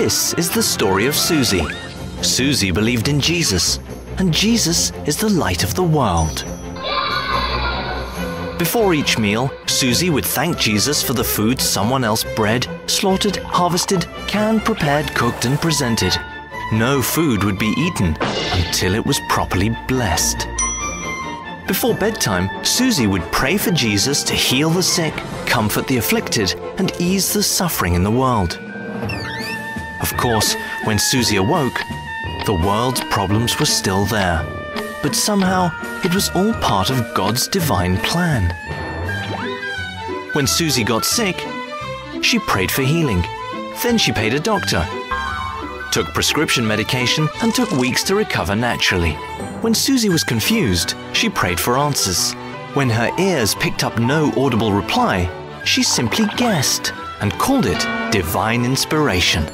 This is the story of Suzie. Suzie believed in Jesus, and Jesus is the light of the world. Before each meal, Suzie would thank Jesus for the food someone else bred, slaughtered, harvested, canned, prepared, cooked, and presented. No food would be eaten until it was properly blessed. Before bedtime, Suzie would pray for Jesus to heal the sick, comfort the afflicted, and ease the suffering in the world. Of course, when Suzie awoke, the world's problems were still there. But somehow, it was all part of God's divine plan. When Suzie got sick, she prayed for healing. Then she paid a doctor, took prescription medication, and took weeks to recover naturally. When Suzie was confused, she prayed for answers. When her ears picked up no audible reply, she simply guessed and called it divine inspiration.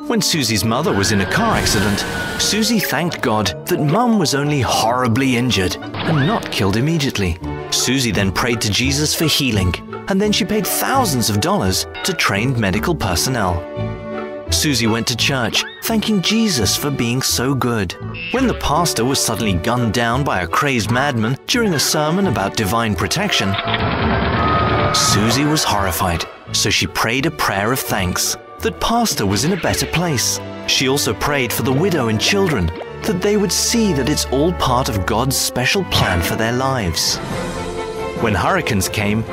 When Suzie's mother was in a car accident, Suzie thanked God that Mum was only horribly injured and not killed immediately. Suzie then prayed to Jesus for healing, and then she paid thousands of dollars to trained medical personnel. Suzie went to church, thanking Jesus for being so good. When the pastor was suddenly gunned down by a crazed madman during a sermon about divine protection, Suzie was horrified, so she prayed a prayer of thanks that pastor was in a better place. She also prayed for the widow and children, that they would see that it's all part of God's special plan for their lives. When hurricanes came,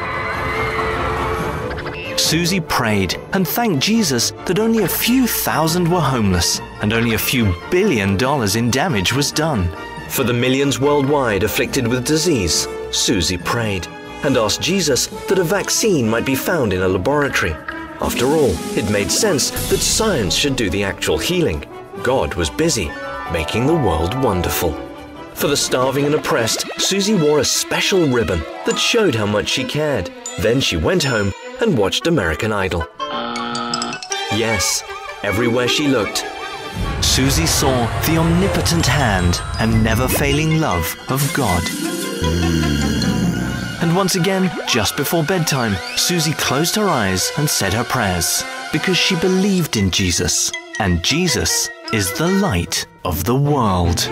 Suzie prayed and thanked Jesus that only a few thousand were homeless and only a few $1 billion in damage was done. For the millions worldwide afflicted with disease, Suzie prayed and asked Jesus that a vaccine might be found in a laboratory. After all, it made sense that science should do the actual healing. God was busy making the world wonderful. For the starving and oppressed, Suzie wore a special ribbon that showed how much she cared. Then she went home and watched American Idol. Yes, everywhere she looked, Suzie saw the omnipotent hand and never-failing love of God. And once again, just before bedtime, Suzie closed her eyes and said her prayers because she believed in Jesus, and Jesus is the light of the world.